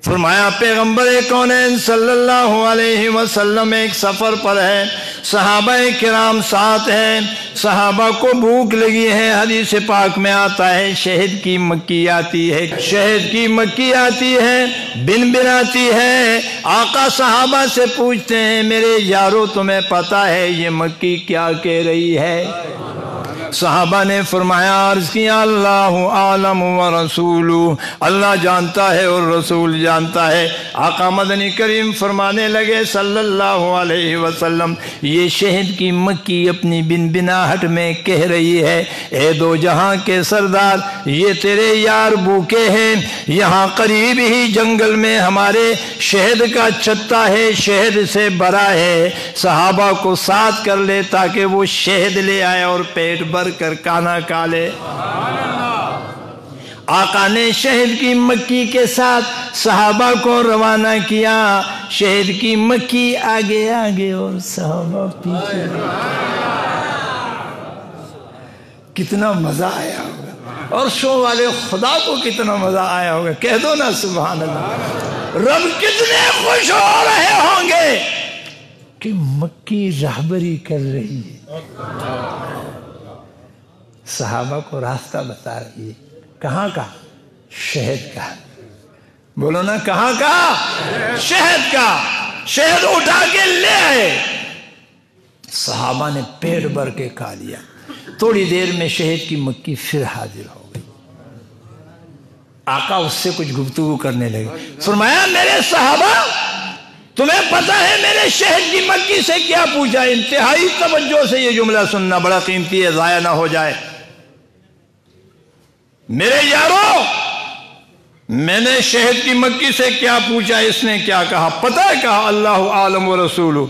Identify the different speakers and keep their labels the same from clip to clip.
Speaker 1: फरमाया पैगम्बर कौनैन सल्लल्लाहु अलैहि वसल्लम एक सफ़र पर है, सहाबाए किराम साथ हैं, सहाबा को भूख लगी है। हदीस पाक में आता है शहद की मक्की आती है, शहद की मक्की आती है, बिन बिनाती है। आका सहाबा से पूछते हैं मेरे यारो तुम्हें पता है ये मक्की क्या कह रही है? सहाबा ने फरमाया अर्ज़ किया अल्लाहु आलम व रसूलु, अल्लाह जानता है और रसूल जानता है। आका मदनी करीम फरमाने लगे सल्लल्लाहु अलैहि वसल्लम ये शहद की मक्की अपनी बिन बिनाहट में कह रही है ए दो जहां के सरदार ये तेरे यार भूखे हैं, यहाँ करीब ही जंगल में हमारे शहद का छत्ता है, शहद से भरा है, सहाबा को साथ कर ले ताकि वो शहद ले आए और पेट भर कर खाना खा ले। आका ने शहद की मक्की के साथ सहाबा को रवाना किया। शहद की मक्की आगे आगे और सहाबा पीछे। कितना मजा आया होगा और शो वाले खुदा को कितना मजा आया होगा। कह दो ना सुभान अल्लाह। रब कितने खुश हो रहे होंगे कि मक्की रहबरी कर रही है, सहाबा को रास्ता बता रही है। कहाँ का? शहद का। बोलो ना कहाँ का? शहद का। शहद उठा के ले आए, सहाबा ने पेट भर के खा लिया। थोड़ी देर में शहद की मक्की फिर हाजिर हो गई। आका उससे कुछ गुफ्तगू करने लगे। फरमाया मेरे सहाबा तुम्हें पता है मैंने शहद की मक्की से क्या पूछा? इंतहाई तवज्जो से ये जुमला सुनना बड़ा कीमती है, जाया ना हो जाए। मेरे यारो मैंने शहद की मक्की से क्या पूछा? इसने क्या कहा पता है? कहा अल्लाहु आलम व रसूलु।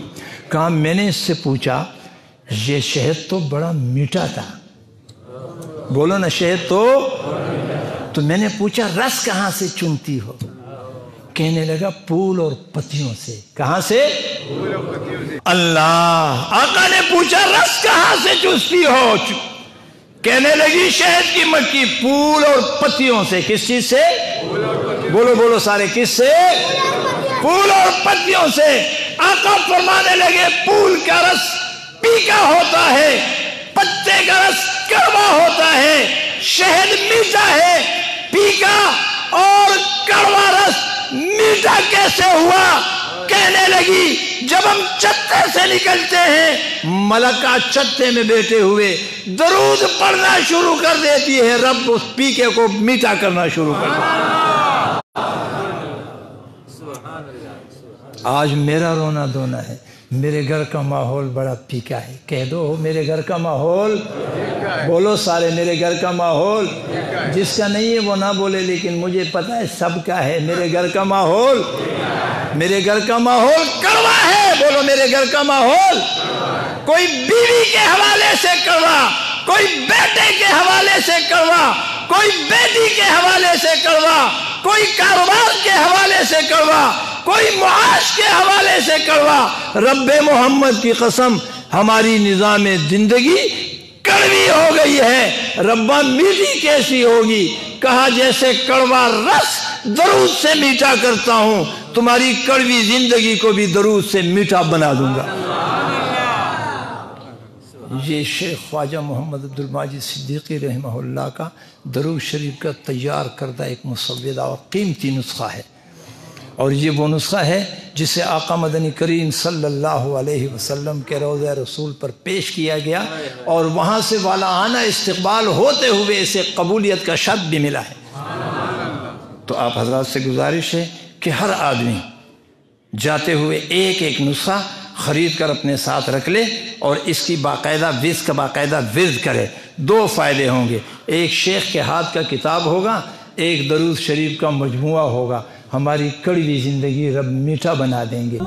Speaker 1: कहा मैंने इससे पूछा ये शहद तो बड़ा मीठा था। बोलो ना शहद तो मैंने पूछा रस कहां से चुनती हो? कहने लगा फूल और पत्तियों से। कहां से? फूल और पत्तियों से। अल्लाह। आका ने पूछा रस कहां से चूसती हो? कहने लगी शहद की मक्की फूल और पत्तियों से। किस चीज से? बोलो बोलो सारे, किस से? फूल और पत्तियों से। आका फरमाने लगे फूल का रस फीका होता है, पत्ते का रस कड़वा होता है, शहद मीठा है, फीका और कड़वा रस मीठा कैसे हुआ? कहने लगी जब हम छत्ते से निकलते हैं मलका छत्ते में बैठे हुए दरूद पढ़ना शुरू कर देती है, रब उस पीके को मीठा करना शुरू कर देता है। आज मेरा रोना धोना है, मेरे घर का माहौल बड़ा फीका है। कह दो मेरे घर का माहौल। बोलो सारे मेरे घर का माहौल। जिसका नहीं है वो ना बोले, लेकिन मुझे पता है सबका है। मेरे घर का माहौल, मेरे घर का माहौल कड़वा है। बोलो मेरे घर का माहौल। कोई बीवी के हवाले से कड़वा, कोई बेटे के हवाले से कड़वा, कोई बेटी के हवाले से कड़वा, कोई कारोबार के हवाले से कड़वा, कोई मुआश के हवाले से कड़वा। रब्बे मोहम्मद की कसम हमारी निज़ाम जिंदगी कड़वी हो गई है। रब्बा मीठी कैसी होगी? कहा जैसे कड़वा रस दरूद से मीठा करता हूं, तुम्हारी कड़वी जिंदगी को भी दरूद से मीठा बना दूंगा। ये शेख ख्वाजा मोहम्मद अब्दुल माजिद सिद्दीकी रहमहुल्लाह का दरूद शरीफ का तैयार करदा एक मुसव्वदा और कीमती नुस्खा है। और ये वो नुस्खा है जिसे आका मदनी करीम सल्लल्लाहु अलैहि वसल्लम के रोज़ा रसूल पर पेश किया गया और वहाँ से वालाना इस्तक़बाल होते हुए इसे कबूलियत का शब्द भी मिला है। तो आप हजरात से गुजारिश है कि हर आदमी जाते हुए एक एक नुस्खा ख़रीद कर अपने साथ रख ले और इसकी बाकायदा विर्द करे। दो फ़ायदे होंगे, एक शेख के हाथ का किताब होगा, एक दरूद शरीफ का मजमुआ होगा। हमारी कड़वी ज़िंदगी रब मीठा बना देंगे।